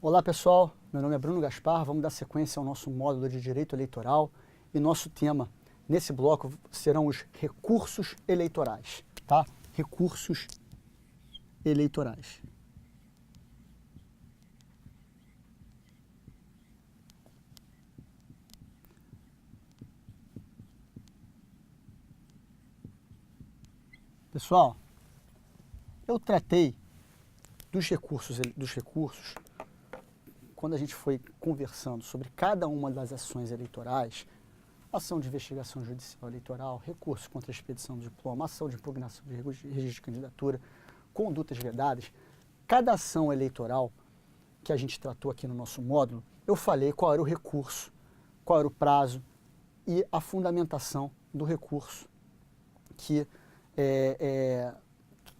Olá pessoal, meu nome é Bruno Gaspar, vamos dar sequência ao nosso módulo de Direito Eleitoral e nosso tema nesse bloco serão os recursos eleitorais, tá? Recursos eleitorais. Pessoal, eu tratei dos recursos quando a gente foi conversando sobre cada uma das ações eleitorais, ação de investigação judicial eleitoral, recurso contra a expedição do diploma, ação de impugnação de registro de candidatura, condutas vedadas, cada ação eleitoral que a gente tratou aqui no nosso módulo, eu falei qual era o recurso, qual era o prazo e a fundamentação do recurso que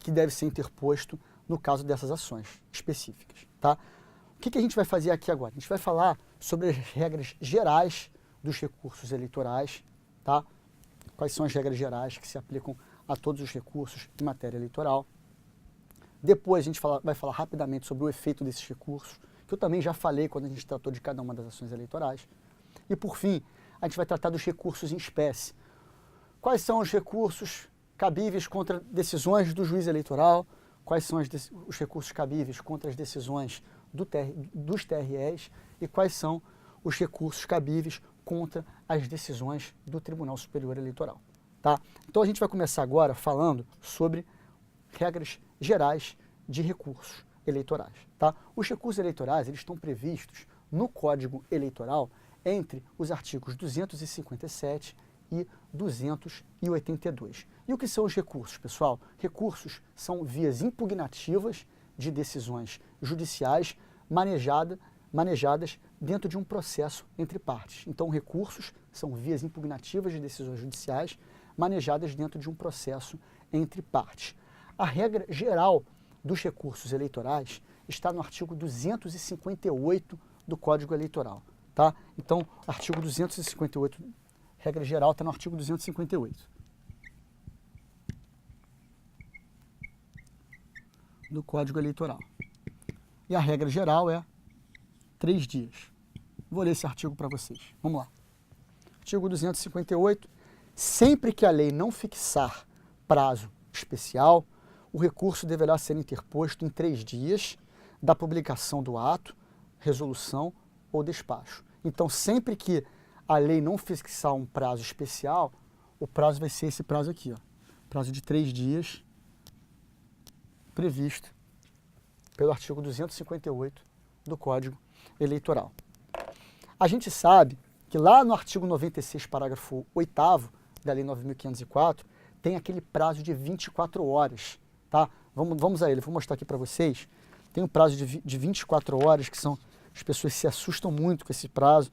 deve ser interposto no caso dessas ações específicas, tá? O que a gente vai fazer aqui agora? A gente vai falar sobre as regras gerais dos recursos eleitorais, tá? Quais são as regras gerais que se aplicam a todos os recursos em matéria eleitoral. Depois a gente vai falar rapidamente sobre o efeito desses recursos, que eu também já falei quando a gente tratou de cada uma das ações eleitorais. E por fim, a gente vai tratar dos recursos em espécie. Quais são os recursos cabíveis contra decisões do juiz eleitoral, quais são os recursos cabíveis contra as decisões dos TREs e quais são os recursos cabíveis contra as decisões do Tribunal Superior Eleitoral. Tá? Então a gente vai começar agora falando sobre regras gerais de recursos eleitorais. Tá? Os recursos eleitorais eles estão previstos no Código Eleitoral entre os artigos 257 e 282. E o que são os recursos, pessoal? Recursos são vias impugnativas de decisões judiciais manejadas dentro de um processo entre partes. Então, recursos são vias impugnativas de decisões judiciais manejadas dentro de um processo entre partes. A regra geral dos recursos eleitorais está no artigo 258 do Código Eleitoral. Tá? Então, artigo 258, regra geral, está no artigo 258 do Código Eleitoral. E a regra geral é 3 dias. Vou ler esse artigo para vocês. Vamos lá. Artigo 258. Sempre que a lei não fixar prazo especial, o recurso deverá ser interposto em 3 dias da publicação do ato, resolução ou despacho. Então, sempre que a lei não fixar um prazo especial, o prazo vai ser esse prazo aqui, ó. Prazo de 3 dias, previsto pelo artigo 258 do Código Eleitoral. A gente sabe que lá no artigo 96, parágrafo 8º da Lei 9.504, tem aquele prazo de 24 horas, tá? Vamos a ele, vou mostrar aqui para vocês. Tem um prazo de 24 horas, que são, as pessoas se assustam muito com esse prazo.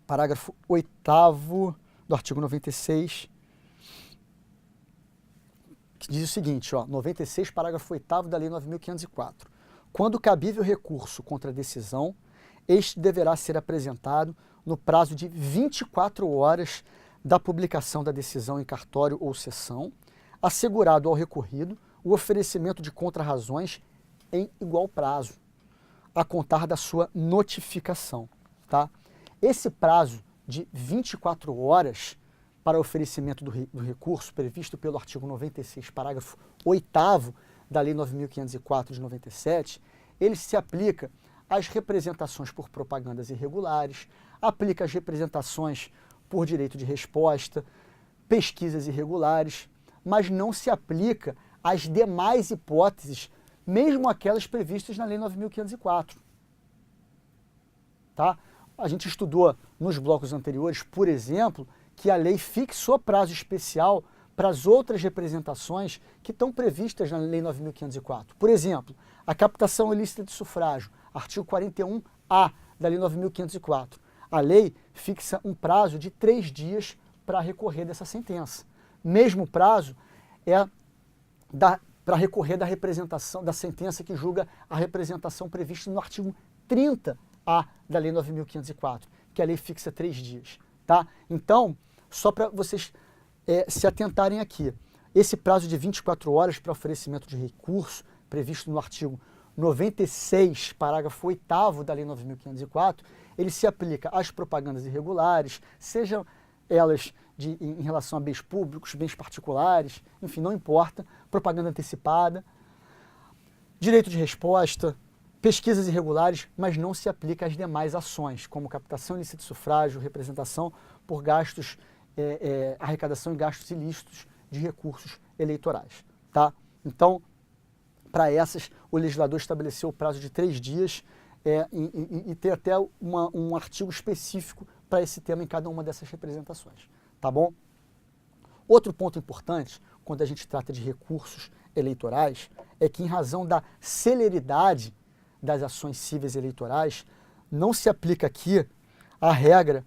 Parágrafo 8º do artigo 96, que diz o seguinte, ó, 96, parágrafo 8º da Lei 9.504. Quando cabível recurso contra a decisão, este deverá ser apresentado no prazo de 24 horas da publicação da decisão em cartório ou sessão, assegurado ao recorrido o oferecimento de contrarrazões em igual prazo, a contar da sua notificação. Tá? Esse prazo de 24 horas para oferecimento do recurso, previsto pelo artigo 96, parágrafo 8º da Lei 9.504 de 97, ele se aplica às representações por propagandas irregulares, aplica às representações por direito de resposta, pesquisas irregulares, mas não se aplica às demais hipóteses, mesmo aquelas previstas na Lei 9.504. Tá? A gente estudou nos blocos anteriores, por exemplo, que a lei fixou prazo especial para as outras representações que estão previstas na Lei 9.504. Por exemplo, a captação ilícita de sufrágio, artigo 41A da Lei 9.504. A lei fixa um prazo de 3 dias para recorrer dessa sentença. Mesmo prazo é para recorrer da representação, da sentença que julga a representação prevista no artigo 30A da Lei 9.504, que a lei fixa 3 dias. Tá? Então, só para vocês se atentarem aqui, esse prazo de 24 horas para oferecimento de recurso, previsto no artigo 96, parágrafo 8º da Lei 9.504, ele se aplica às propagandas irregulares, sejam elas em relação a bens públicos, bens particulares, enfim, não importa, propaganda antecipada, direito de resposta, pesquisas irregulares, mas não se aplica às demais ações, como captação ilícita de sufrágio, representação por gastos, arrecadação e gastos ilícitos de recursos eleitorais. Tá? Então, para essas, o legislador estabeleceu o prazo de 3 dias e tem até um artigo específico para esse tema em cada uma dessas representações. Tá bom? Outro ponto importante, quando a gente trata de recursos eleitorais, é que em razão da celeridade das ações cíveis eleitorais, não se aplica aqui a regra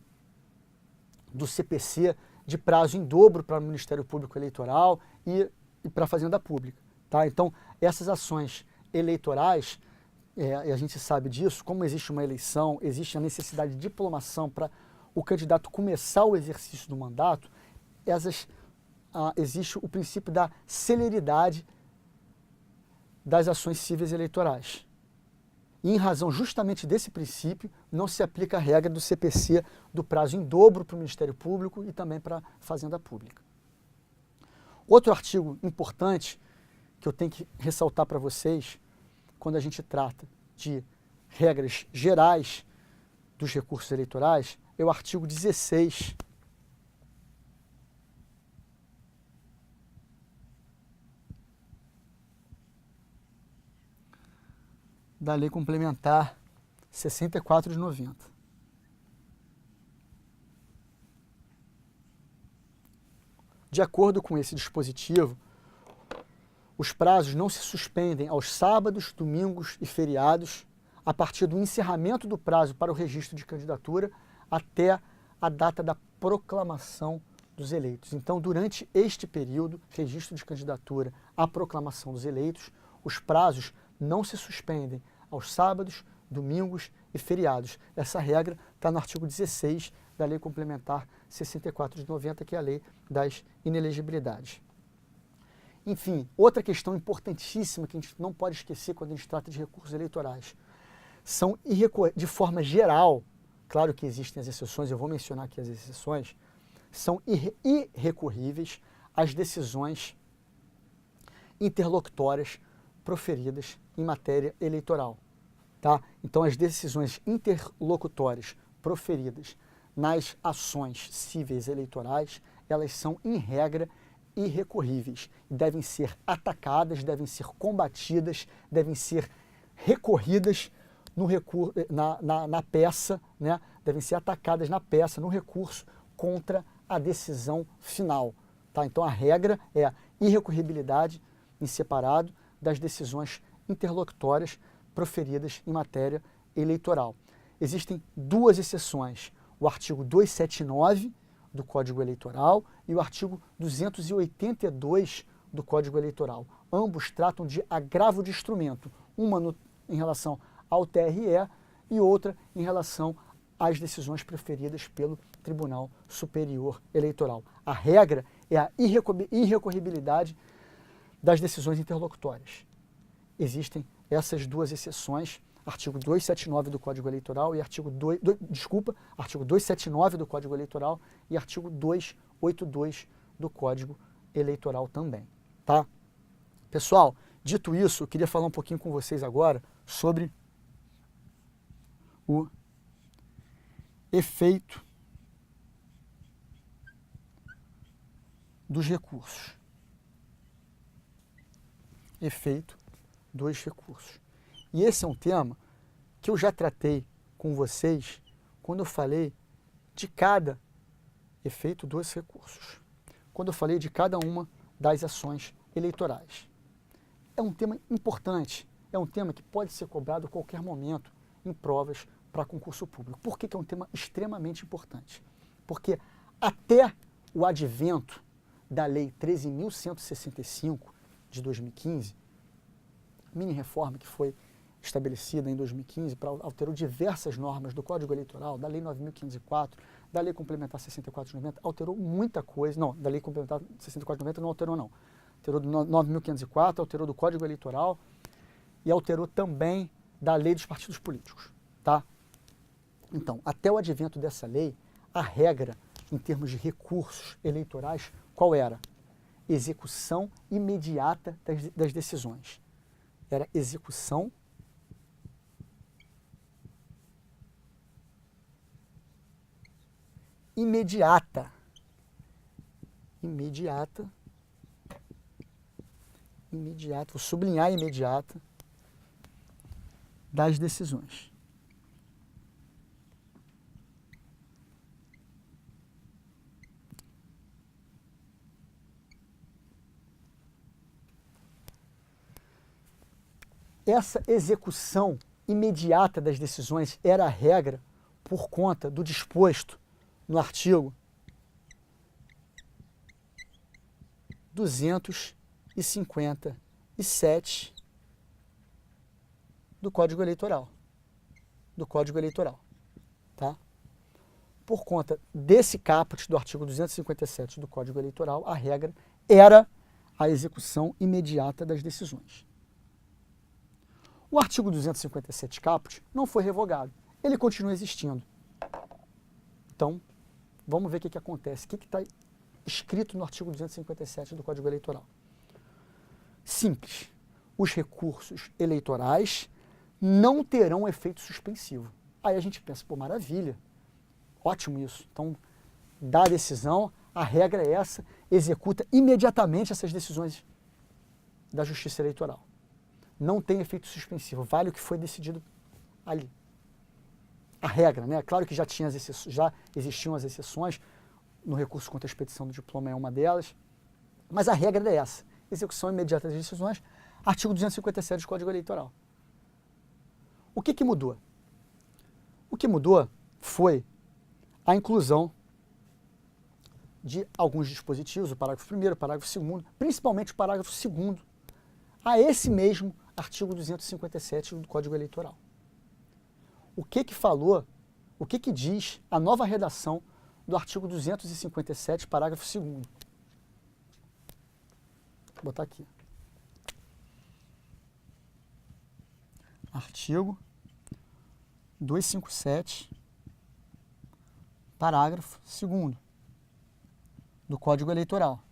do CPC de prazo em dobro para o Ministério Público Eleitoral e para a Fazenda Pública. Tá? Então, essas ações eleitorais, e a gente sabe disso, como existe uma eleição, existe a necessidade de diplomação para o candidato começar o exercício do mandato, existe o princípio da celeridade das ações cíveis eleitorais. E em razão justamente desse princípio, não se aplica a regra do CPC do prazo em dobro para o Ministério Público e também para a Fazenda Pública. Outro artigo importante que eu tenho que ressaltar para vocês, quando a gente trata de regras gerais dos recursos eleitorais, é o artigo 16 da Lei Complementar 64 de 90. De acordo com esse dispositivo, os prazos não se suspendem aos sábados, domingos e feriados a partir do encerramento do prazo para o registro de candidatura até a data da proclamação dos eleitos. Então, durante este período, registro de candidatura à proclamação dos eleitos, os prazos não se suspendem aos sábados, domingos e feriados. Essa regra está no artigo 16 da Lei Complementar 64 de 90, que é a Lei das Inelegibilidades. Enfim, outra questão importantíssima que a gente não pode esquecer quando a gente trata de recursos eleitorais são, de forma geral, claro que existem as exceções, eu vou mencionar aqui as exceções, são irrecorríveis as decisões interlocutórias proferidas em matéria eleitoral. Tá? Então, as decisões interlocutórias proferidas nas ações cíveis eleitorais, elas são, em regra, irrecorríveis. Devem ser atacadas, devem ser combatidas, devem ser recorridas na peça, né? Devem ser atacadas na peça, no recurso, contra a decisão final. Tá? Então, a regra é a irrecorribilidade em separado das decisões interlocutórias proferidas em matéria eleitoral. Existem duas exceções, o artigo 279 do Código Eleitoral e o artigo 282 do Código Eleitoral. Ambos tratam de agravo de instrumento, uma em relação ao TRE e outra em relação às decisões proferidas pelo Tribunal Superior Eleitoral. A regra é a irrecorribilidade das decisões interlocutórias. Existem essas duas exceções, artigo 279 do Código Eleitoral e artigo 279 do Código Eleitoral e artigo 282 do Código Eleitoral também, tá? Pessoal, dito isso, eu queria falar um pouquinho com vocês agora sobre o efeito dos recursos. Efeito dos recursos. E esse é um tema que eu já tratei com vocês quando eu falei de cada efeito dos recursos, quando eu falei de cada uma das ações eleitorais. É um tema importante, é um tema que pode ser cobrado a qualquer momento em provas para concurso público. Por que é um tema extremamente importante? Porque até o advento da Lei 13.165 de 2015, mini reforma que foi estabelecida em 2015, alterou diversas normas do Código Eleitoral, da Lei 9.504, da Lei Complementar 64 de 90, alterou muita coisa. Não, da Lei Complementar 64 de 90 não alterou, não. Alterou do 9.504, alterou do Código Eleitoral e alterou também da lei dos partidos políticos, tá? Então, até o advento dessa lei, a regra em termos de recursos eleitorais, qual era? Execução imediata das decisões. Era execução imediata. Imediata, vou sublinhar imediata, das decisões. Essa execução imediata das decisões era a regra por conta do disposto no artigo 257 do Código Eleitoral. Tá? Por conta desse caput do artigo 257 do Código Eleitoral, a regra era a execução imediata das decisões. O artigo 257 caput não foi revogado, ele continua existindo. Então, vamos ver o que acontece. O que está escrito no artigo 257 do Código Eleitoral? Simples. Os recursos eleitorais não terão efeito suspensivo. Aí a gente pensa, pô, maravilha, ótimo isso. Então, dá a decisão, a regra é essa, executa imediatamente essas decisões da Justiça Eleitoral. Não tem efeito suspensivo, vale o que foi decidido ali. A regra, né? Claro que já existiam as exceções, no recurso contra a expedição do diploma é uma delas, mas a regra é essa, execução imediata das decisões, artigo 257 do Código Eleitoral. O que mudou? O que mudou foi a inclusão de alguns dispositivos, o parágrafo 1º, o parágrafo 2º, principalmente o parágrafo 2º, a esse mesmo artigo 257 do Código Eleitoral. O que diz a nova redação do artigo 257, parágrafo 2º? Vou botar aqui. Artigo 257, parágrafo 2º do Código Eleitoral.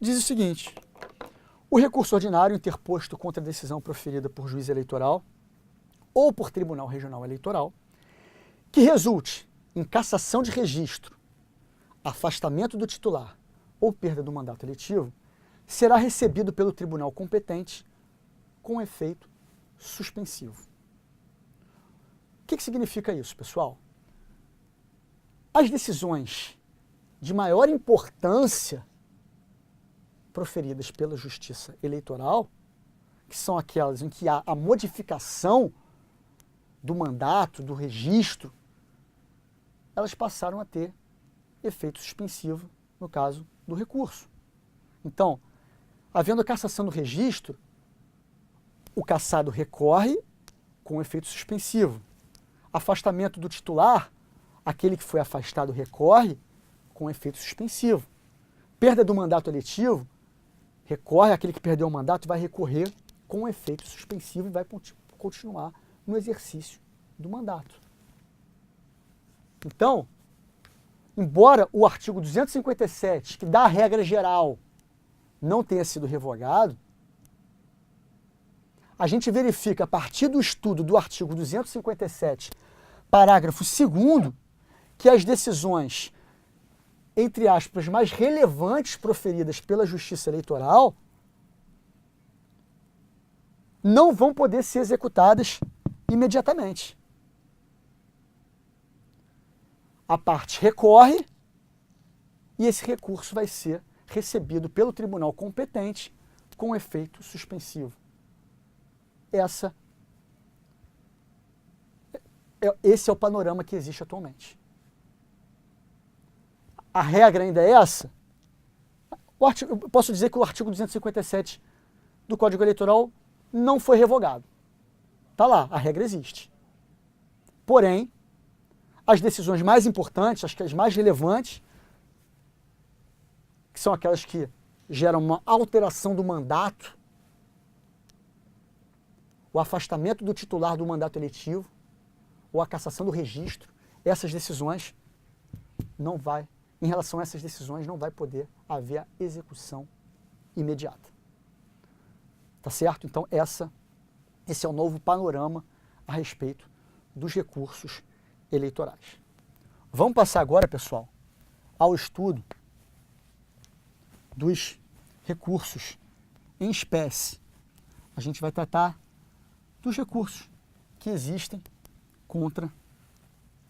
Diz o seguinte: o recurso ordinário interposto contra a decisão proferida por juiz eleitoral ou por tribunal regional eleitoral, que resulte em cassação de registro, afastamento do titular ou perda do mandato eletivo, será recebido pelo tribunal competente com efeito suspensivo. O que significa isso, pessoal? As decisões de maior importância proferidas pela Justiça Eleitoral, que são aquelas em que há a modificação do mandato, do registro, elas passaram a ter efeito suspensivo no caso do recurso. Então, havendo a cassação do registro, o cassado recorre com efeito suspensivo. Afastamento do titular, aquele que foi afastado recorre com efeito suspensivo. Perda do mandato eletivo, recorre, aquele que perdeu o mandato vai recorrer com efeito suspensivo e vai continuar no exercício do mandato. Então, embora o artigo 257, que dá a regra geral, não tenha sido revogado, a gente verifica a partir do estudo do artigo 257, parágrafo 2º, que as decisões, entre aspas, mais relevantes proferidas pela Justiça Eleitoral não vão poder ser executadas imediatamente. A parte recorre e esse recurso vai ser recebido pelo tribunal competente com efeito suspensivo. Esse é o panorama que existe atualmente. A regra ainda é essa? Eu posso dizer que o artigo 257 do Código Eleitoral não foi revogado. Está lá, a regra existe. Porém, as decisões mais importantes, as mais relevantes, que são aquelas que geram uma alteração do mandato o afastamento do titular do mandato eletivo ou a cassação do registro, essas decisões não vai, em relação a essas decisões, não vai poder haver a execução imediata. Tá certo? Então, esse é o novo panorama a respeito dos recursos eleitorais. Vamos passar agora, pessoal, ao estudo dos recursos em espécie. A gente vai tratar dos recursos que existem contra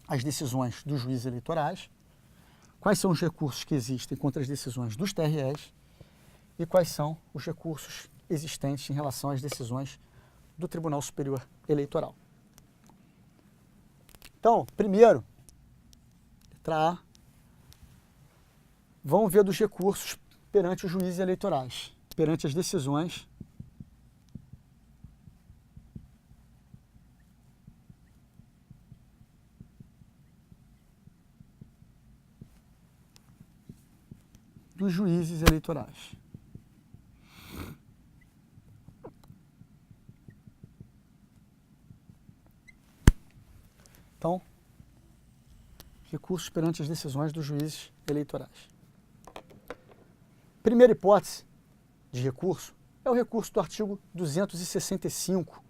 as decisões dos juízes eleitorais, quais são os recursos que existem contra as decisões dos TREs e quais são os recursos existentes em relação às decisões do Tribunal Superior Eleitoral. Então, primeiro, letra A, vamos ver dos recursos perante os juízes eleitorais, perante as decisões dos juízes eleitorais. Então, recursos perante as decisões dos juízes eleitorais. Primeira hipótese de recurso é o recurso do artigo 265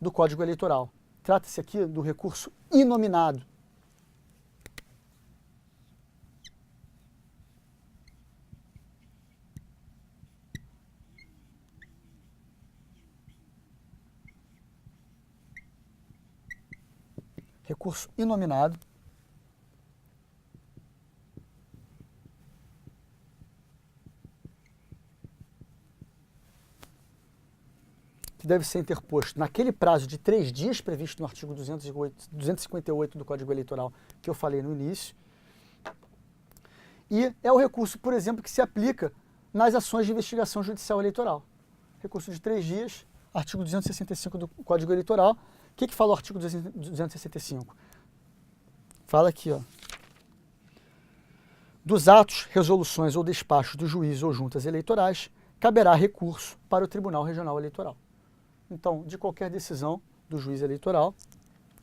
do Código Eleitoral. Trata-se aqui do recurso inominado. Recurso inominado, que deve ser interposto naquele prazo de 3 dias previsto no artigo 258 do Código Eleitoral que eu falei no início. E é o recurso, por exemplo, que se aplica nas ações de investigação judicial eleitoral. Recurso de 3 dias, artigo 265 do Código Eleitoral. O que fala o artigo 265? Fala aqui, ó. Dos atos, resoluções ou despachos dos juízes ou juntas eleitorais, caberá recurso para o Tribunal Regional Eleitoral. Então, de qualquer decisão do juiz eleitoral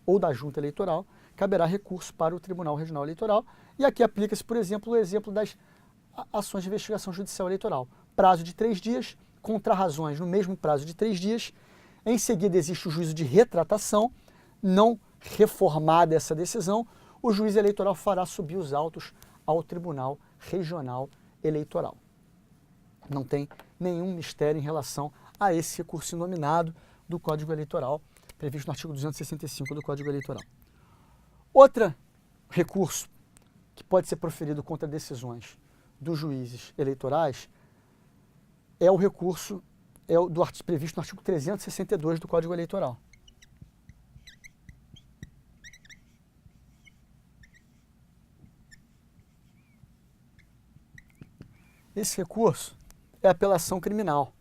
ou da junta eleitoral, caberá recurso para o Tribunal Regional Eleitoral. E aqui aplica-se, por exemplo, o exemplo das ações de investigação judicial eleitoral. Prazo de 3 dias, contrarrazões no mesmo prazo de 3 dias. Em seguida, existe o juízo de retratação. Não reformada essa decisão, o juiz eleitoral fará subir os autos ao Tribunal Regional Eleitoral. Não tem nenhum mistério em relação a esse recurso inominado do Código Eleitoral, previsto no artigo 265 do Código Eleitoral. Outro recurso que pode ser proferido contra decisões dos juízes eleitorais é o recurso previsto no artigo 362 do Código Eleitoral. Esse recurso é a apelação criminal.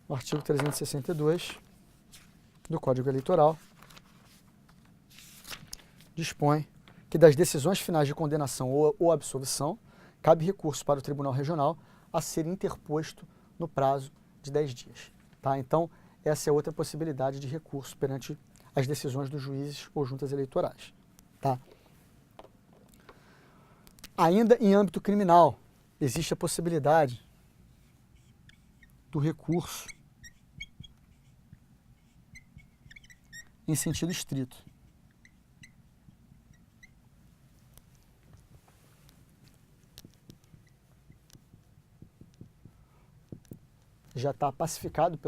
O artigo 362 do Código Eleitoral dispõe que das decisões finais de condenação ou absolvição, cabe recurso para o Tribunal Regional a ser interposto no prazo de 10 dias. Tá? Então, essa é outra possibilidade de recurso perante as decisões dos juízes ou juntas eleitorais. Tá? Ainda em âmbito criminal, existe a possibilidade do recurso em sentido estrito. Já está pacificado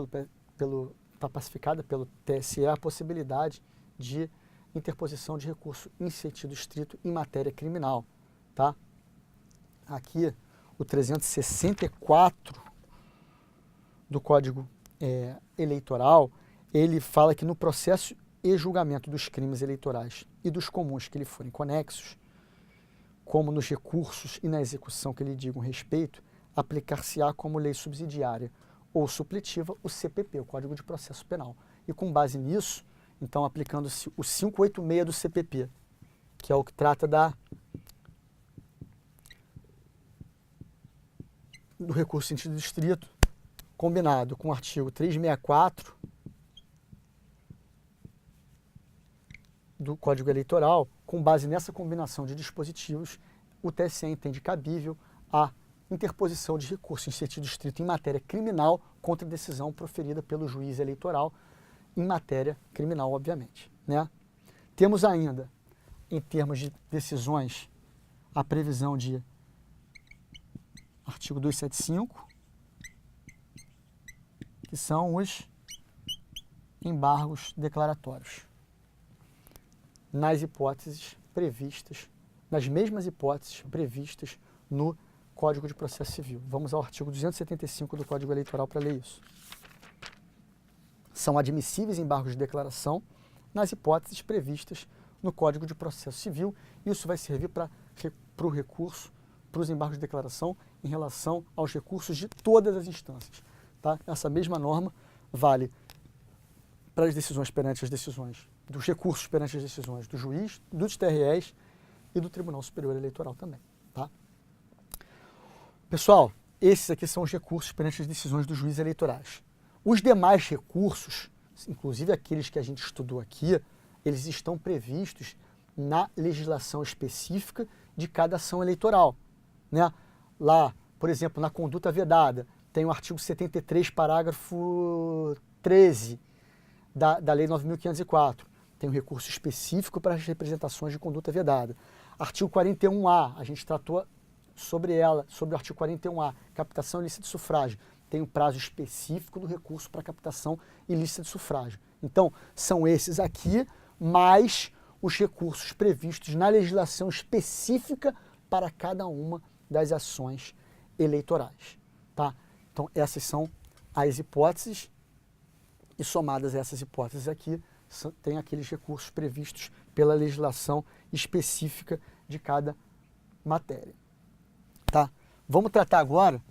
pacificada pelo TSE a possibilidade de interposição de recurso em sentido estrito em matéria criminal. Tá? Aqui, o 364 do Código Eleitoral, ele fala que no processo e julgamento dos crimes eleitorais e dos comuns que lhe forem conexos, como nos recursos e na execução que lhe digam respeito, aplicar-se-á como lei subsidiária ou supletiva o CPP, o Código de Processo Penal. E com base nisso, então aplicando-se o 586 do CPP que é o que trata do recurso em sentido estrito, combinado com o artigo 364 do Código Eleitoral, com base nessa combinação de dispositivos, o TSE entende cabível a interposição de recurso em sentido estrito em matéria criminal contra a decisão proferida pelo juiz eleitoral em matéria criminal, obviamente, né? Temos ainda, em termos de decisões, a previsão de artigo 275, que são os embargos declaratórios, nas mesmas hipóteses previstas no Código de Processo Civil. Vamos ao artigo 275 do Código Eleitoral para ler isso. São admissíveis embargos de declaração nas hipóteses previstas no Código de Processo Civil. Isso vai servir para o recurso, para os embargos de declaração em relação aos recursos de todas as instâncias. Tá? Essa mesma norma vale para as decisões perante as decisões, dos recursos perante as decisões do juiz, dos TREs e do Tribunal Superior Eleitoral também. Tá? Pessoal, esses aqui são os recursos perante as decisões dos juízes eleitorais. Os demais recursos, inclusive aqueles que a gente estudou aqui, eles estão previstos na legislação específica de cada ação eleitoral, né? Lá, por exemplo, na conduta vedada, tem o artigo 73, parágrafo 13 da Lei 9.504. Tem um recurso específico para as representações de conduta vedada. Artigo 41A, a gente tratou sobre o artigo 41A, captação ilícita de sufrágio. Tem um prazo específico do recurso para captação ilícita de sufrágio. Então, são esses aqui, mais os recursos previstos na legislação específica para cada uma das ações eleitorais. Tá? Então, essas são as hipóteses, e somadas a essas hipóteses aqui, tem aqueles recursos previstos pela legislação específica de cada matéria. Tá? Vamos tratar agora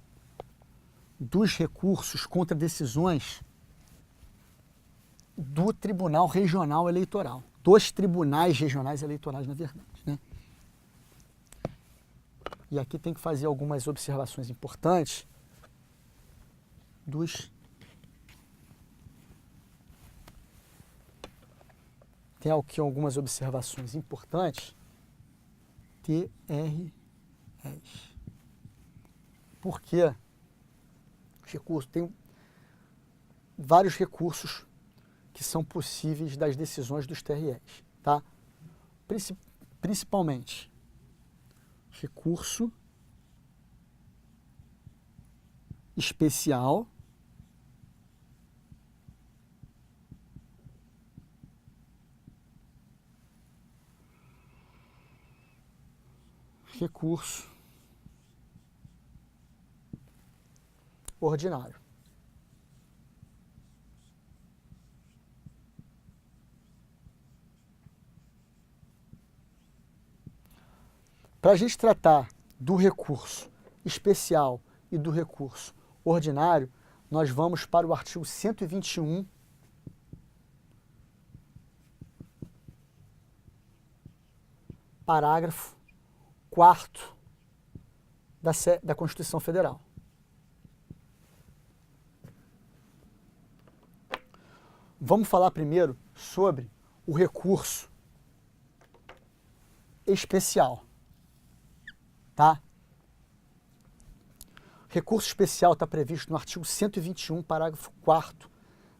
dos recursos contra decisões do Tribunal Regional Eleitoral, dos tribunais regionais eleitorais, na verdade, né? E aqui tem que fazer algumas observações importantes Tem aqui algumas observações importantes. TREs. Por quê? Tem vários recursos que são possíveis das decisões dos TREs, tá? Principalmente recurso especial, recurso ordinário. Para a gente tratar do recurso especial e do recurso ordinário, nós vamos para o artigo 121, parágrafo 4º da Constituição Federal. Vamos falar primeiro sobre o recurso especial, tá? Recurso especial está previsto no artigo 121, parágrafo 4º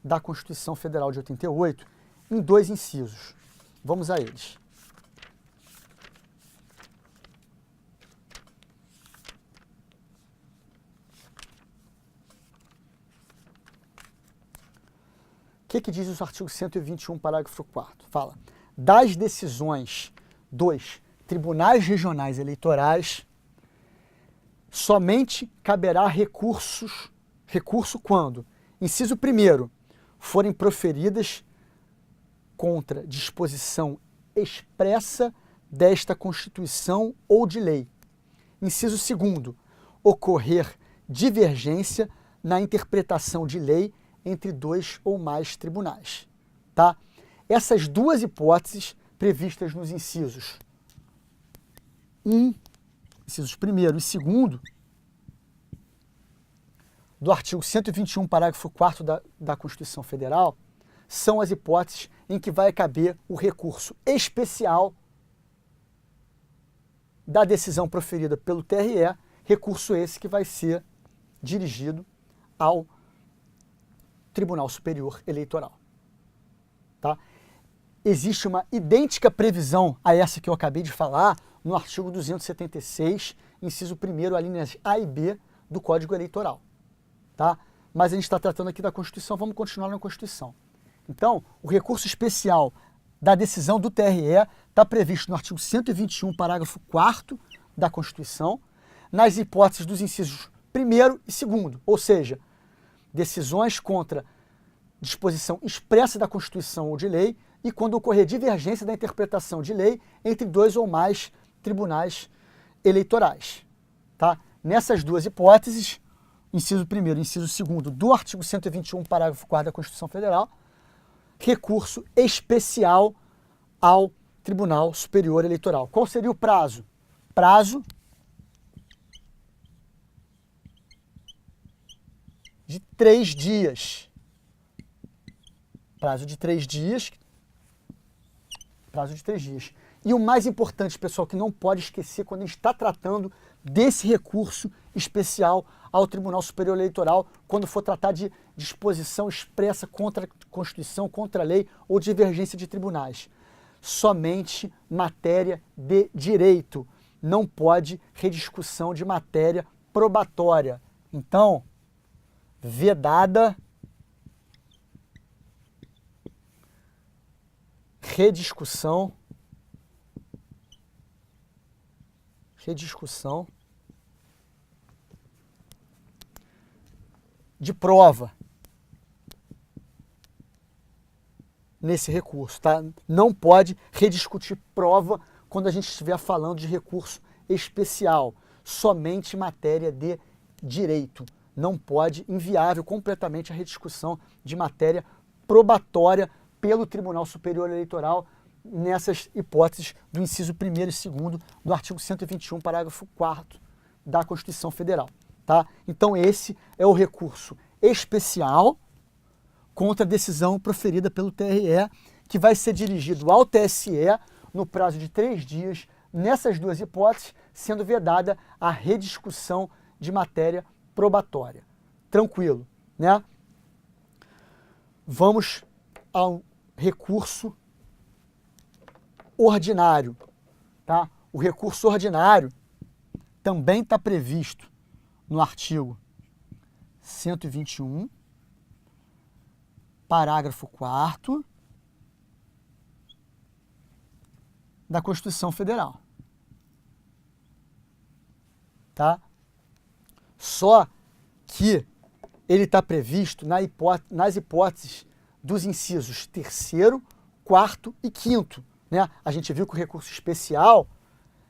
da Constituição Federal de 88, em 2 incisos. Vamos a eles. O que diz o artigo 121, parágrafo 4º? Fala: das decisões dos tribunais regionais eleitorais, somente caberá recurso quando, inciso 1º, forem proferidas contra disposição expressa desta Constituição ou de lei. Inciso 2º, ocorrer divergência na interpretação de lei entre 2 ou mais tribunais. Tá? Essas 2 hipóteses previstas nos incisos 1, incisos 1º e 2º do artigo 121, parágrafo 4º da Constituição Federal, são as hipóteses em que vai caber o recurso especial da decisão proferida pelo TRE, recurso esse que vai ser dirigido ao Tribunal Superior Eleitoral. Tá? Existe uma idêntica previsão a essa que eu acabei de falar no artigo 276, inciso 1º, alíneas A e B do Código Eleitoral. Tá? Mas a gente está tratando aqui da Constituição, vamos continuar na Constituição. Então, o recurso especial da decisão do TRE está previsto no artigo 121, parágrafo 4º da Constituição, nas hipóteses dos incisos 1º e 2º, ou seja, decisões contra disposição expressa da Constituição ou de lei e quando ocorrer divergência da interpretação de lei entre 2 ou mais tribunais eleitorais. Tá? Nessas duas hipóteses, inciso 1º e inciso 2º do artigo 121, parágrafo 4º da Constituição Federal, recurso especial ao Tribunal Superior Eleitoral. Qual seria o prazo? Prazo de 3 dias. Prazo de 3 dias. Prazo de 3 dias. E o mais importante, pessoal, que não pode esquecer quando a gente está tratando desse recurso especial ao Tribunal Superior Eleitoral, quando for tratar de disposição expressa contra a Constituição, contra a lei ou divergência de tribunais. Somente matéria de direito. Não pode rediscussão de matéria probatória. Então, vedada rediscussão de prova nesse recurso, tá? Não pode rediscutir prova quando a gente estiver falando de recurso especial, somente matéria de direito. Não pode, inviável completamente a rediscussão de matéria probatória pelo Tribunal Superior Eleitoral nessas hipóteses do inciso 1º e 2º do artigo 121, parágrafo 4º da Constituição Federal. Tá? Então esse é o recurso especial contra a decisão proferida pelo TRE, que vai ser dirigido ao TSE no prazo de 3 dias, nessas duas hipóteses, sendo vedada a rediscussão de matéria probatória. Tranquilo, né? Vamos ao recurso ordinário, tá? O recurso ordinário também está previsto no artigo 121, parágrafo 4º da Constituição Federal. Tá? Só que ele está previsto nas hipóteses dos incisos 3º, 4º e 5º. Né? A gente viu que o recurso especial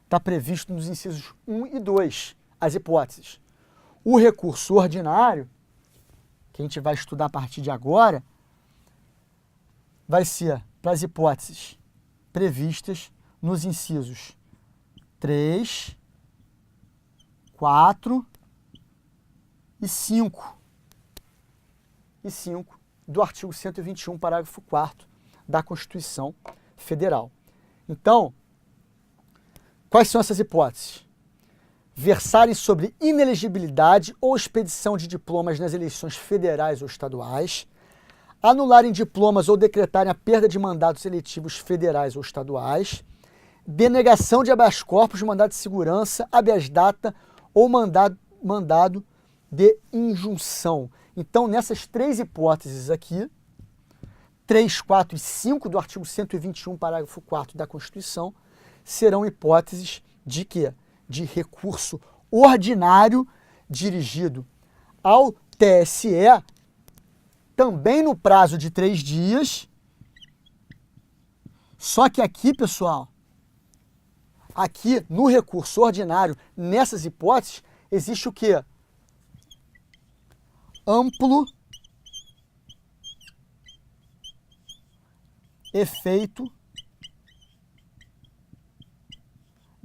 está previsto nos incisos 1 e 2, as hipóteses. O recurso ordinário, que a gente vai estudar a partir de agora, vai ser para as hipóteses previstas nos incisos 3, 4 e 5. E 5 do artigo 121, parágrafo 4º da Constituição Federal. Então, quais são essas hipóteses? Versarem sobre inelegibilidade ou expedição de diplomas nas eleições federais ou estaduais, anularem diplomas ou decretarem a perda de mandatos eletivos federais ou estaduais, denegação de habeas corpus, mandado de segurança, habeas data ou mandado de injunção. Então, nessas 3 hipóteses aqui, 3, 4 e 5 do artigo 121, parágrafo 4º da Constituição, serão hipóteses de quê? De recurso ordinário dirigido ao TSE, também no prazo de 3 dias. Só que aqui, pessoal, aqui no recurso ordinário, nessas hipóteses, existe o quê? Amplo efeito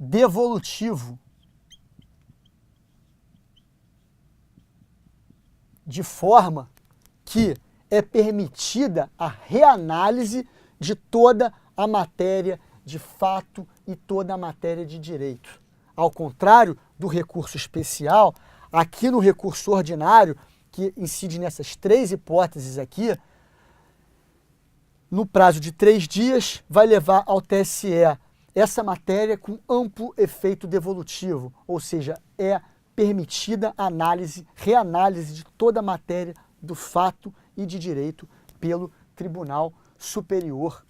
devolutivo de forma que é permitida a reanálise de toda a matéria de fato e toda a matéria de direito. Ao contrário do recurso especial, aqui no recurso ordinário, que incide nessas 3 hipóteses aqui, no prazo de 3 dias, vai levar ao TSE essa matéria com amplo efeito devolutivo, ou seja, é permitida análise, reanálise de toda a matéria do fato e de direito pelo Tribunal Superior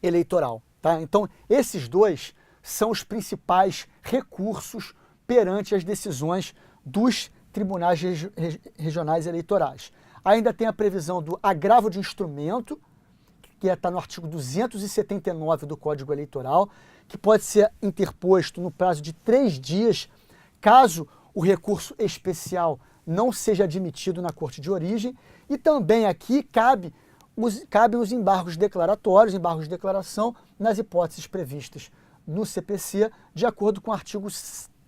Eleitoral. Tá? Então, esses 2 são os principais recursos perante as decisões dos tribunais regionais eleitorais. Ainda tem a previsão do agravo de instrumento, que está no artigo 279 do Código Eleitoral, que pode ser interposto no prazo de 3 dias, caso o recurso especial não seja admitido na Corte de Origem, e também aqui cabem os embargos declaratórios, embargos de declaração, nas hipóteses previstas no CPC, de acordo com o artigo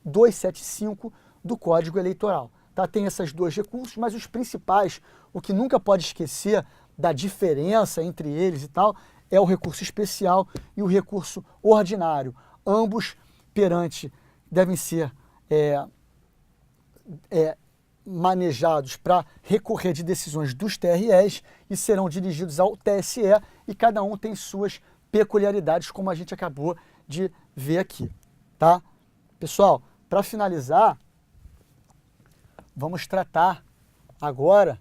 275 do Código Eleitoral. Tá? Tem esses 2 recursos, mas os principais, o que nunca pode esquecer da diferença entre eles e tal, é o recurso especial e o recurso ordinário. Ambos devem ser manejados para recorrer de decisões dos TREs e serão dirigidos ao TSE, e cada um tem suas peculiaridades, como a gente acabou de ver aqui. Tá? Pessoal, para finalizar, vamos tratar agora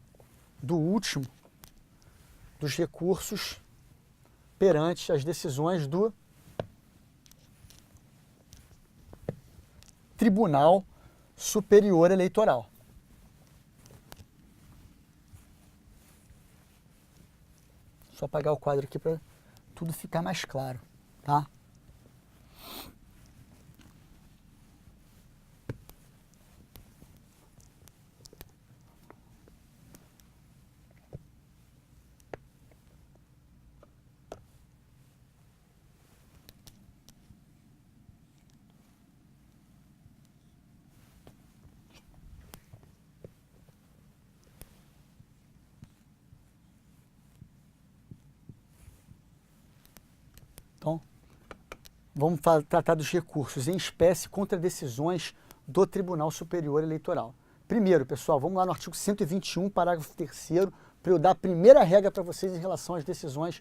do último dos recursos perante as decisões do Tribunal Superior Eleitoral. Só apagar o quadro aqui para tudo ficar mais claro, tá? Então, vamos tratar dos recursos em espécie contra decisões do Tribunal Superior Eleitoral. Primeiro, pessoal, vamos lá no artigo 121, parágrafo 3º, para eu dar a primeira regra para vocês em relação às decisões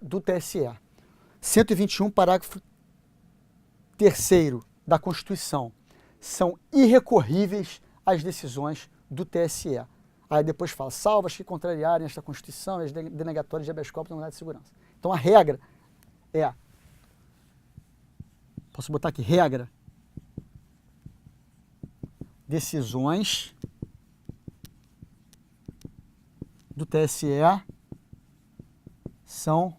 do TSE. 121, parágrafo 3º da Constituição. São irrecorríveis as decisões do TSE. Aí depois fala, salvas que contrariarem esta Constituição e as denegatórias de habeas corpus da unidade de segurança. Então a regra posso botar aqui, regra, decisões do TSE são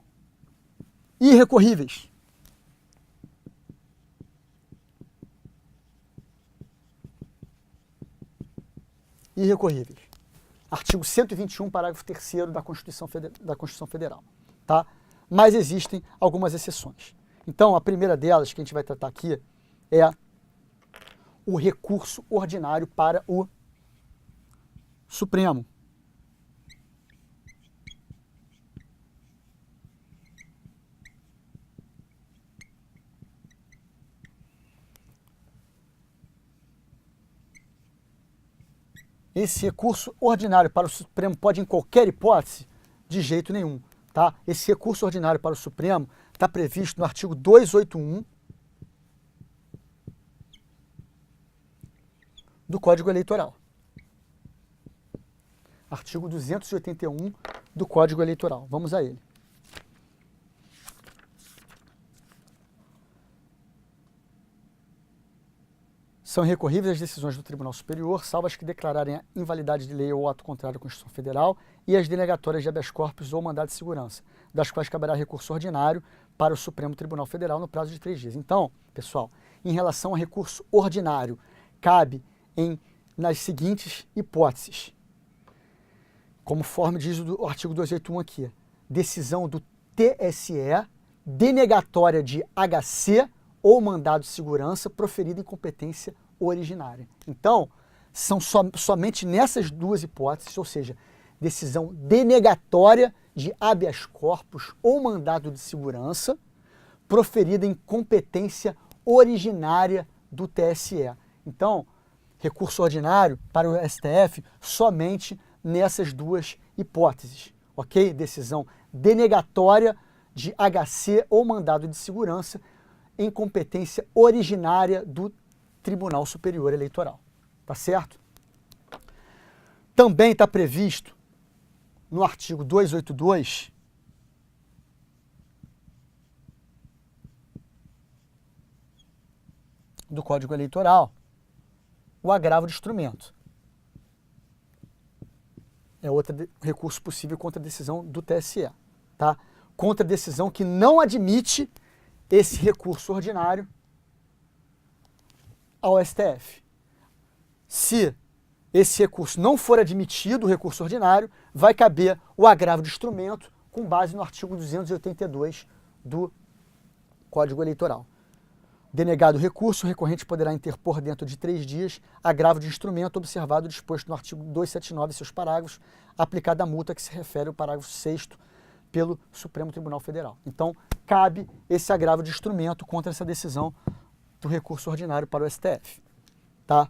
irrecorríveis. Irrecorríveis. Artigo 121, parágrafo 3º da Constituição Federal. Tá? Mas existem algumas exceções. Então, a primeira delas que a gente vai tratar aqui é o recurso ordinário para o Supremo. Esse recurso ordinário para o Supremo pode, em qualquer hipótese, de jeito nenhum. Tá? Esse recurso ordinário para o Supremo está previsto no artigo 281 do Código Eleitoral. Artigo 281 do Código Eleitoral. Vamos a ele. São irrecorríveis as decisões do Tribunal Superior, salvo as que declararem a invalidade de lei ou ato contrário à Constituição Federal e as denegatórias de habeas corpus ou mandado de segurança, das quais caberá recurso ordinário para o Supremo Tribunal Federal no prazo de 3 dias. Então, pessoal, em relação ao recurso ordinário, cabe nas seguintes hipóteses. Conforme diz o artigo 281 aqui, decisão do TSE, denegatória de HC ou mandado de segurança proferido em competência originária. Então, são somente nessas duas hipóteses, ou seja, decisão denegatória de habeas corpus ou mandado de segurança proferida em competência originária do TSE. Então, recurso ordinário para o STF somente nessas duas hipóteses, ok? Decisão denegatória de HC ou mandado de segurança em competência originária do Tribunal Superior Eleitoral. Tá certo? Também está previsto no artigo 282 do Código Eleitoral o agravo de instrumento. É outro recurso possível contra a decisão do TSE, tá? Contra a decisão que não admite esse recurso ordinário ao STF. Se esse recurso não for admitido, o recurso ordinário, vai caber o agravo de instrumento com base no artigo 282 do Código Eleitoral. Denegado o recurso, o recorrente poderá interpor dentro de 3 dias agravo de instrumento observado o disposto no artigo 279 e seus parágrafos, aplicada a multa que se refere ao parágrafo 6º pelo Supremo Tribunal Federal. Então, cabe esse agravo de instrumento contra essa decisão do recurso ordinário para o STF. Tá?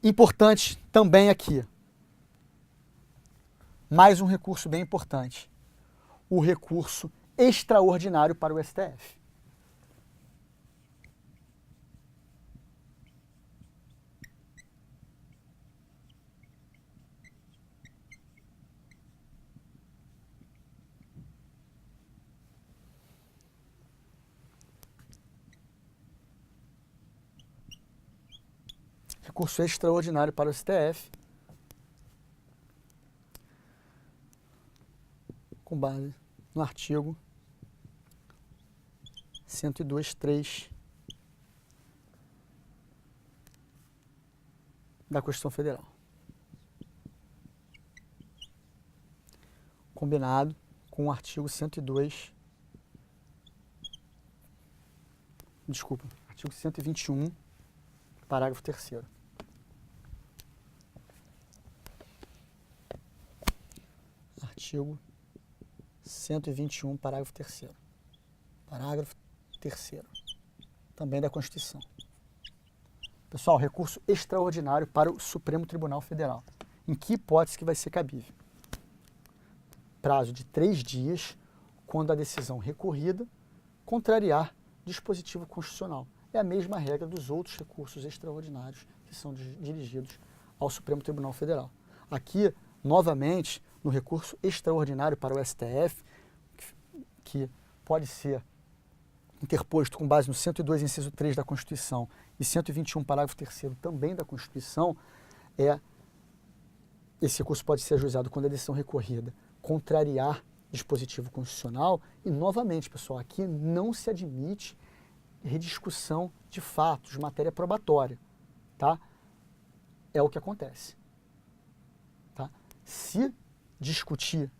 Importante também aqui, mais um recurso bem importante, o recurso extraordinário para o STF. Recurso extraordinário para o STF, com base no artigo 102.3 da Constituição Federal. Combinado com o artigo 102, artigo 121, parágrafo 3º. Artigo 121, parágrafo 3º. Parágrafo 3º. Também da Constituição. Pessoal, recurso extraordinário para o Supremo Tribunal Federal. Em que hipótese que vai ser cabível? Prazo de 3 dias, quando a decisão recorrida contrariar dispositivo constitucional. É a mesma regra dos outros recursos extraordinários que são dirigidos ao Supremo Tribunal Federal. Aqui, novamente, no recurso extraordinário para o STF, que pode ser interposto com base no 102, inciso 3 da Constituição e 121, parágrafo 3º também da Constituição, esse recurso pode ser ajuizado quando a decisão recorrida contrariar dispositivo constitucional e, novamente, pessoal, aqui não se admite rediscussão de fatos, matéria probatória, tá? É o que acontece, tá? Se discutir,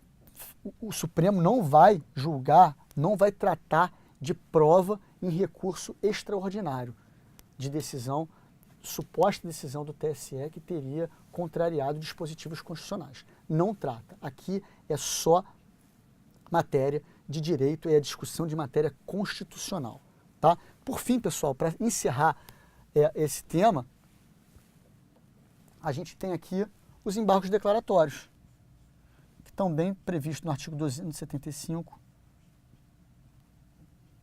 o Supremo não vai julgar, não vai tratar de prova em recurso extraordinário de decisão, suposta decisão do TSE que teria contrariado dispositivos constitucionais. Não trata. Aqui é só matéria de direito, é a discussão de matéria constitucional. Tá? Por fim, pessoal, para encerrar esse tema, a gente tem aqui os embargos declaratórios, que estão bem previstos no artigo 275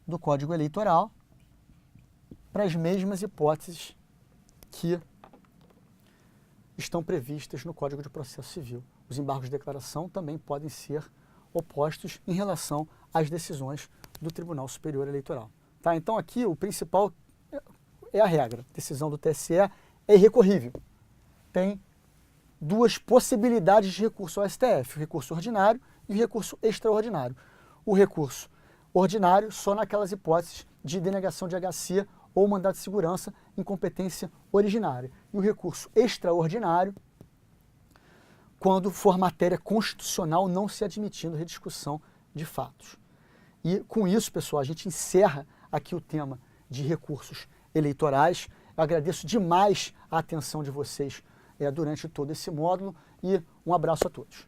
do Código Eleitoral, para as mesmas hipóteses que estão previstas no Código de Processo Civil. Os embargos de declaração também podem ser opostos em relação às decisões do Tribunal Superior Eleitoral. Tá? Então aqui o principal é a regra. A decisão do TSE é irrecorrível. Tem duas possibilidades de recurso ao STF, o recurso ordinário e o recurso extraordinário. O recurso ordinário só naquelas hipóteses de denegação de HC ou mandado de segurança em competência originária. E o recurso extraordinário quando for matéria constitucional não se admitindo rediscussão de fatos. E com isso, pessoal, a gente encerra aqui o tema de recursos eleitorais. Eu agradeço demais a atenção de vocês durante todo esse módulo e um abraço a todos.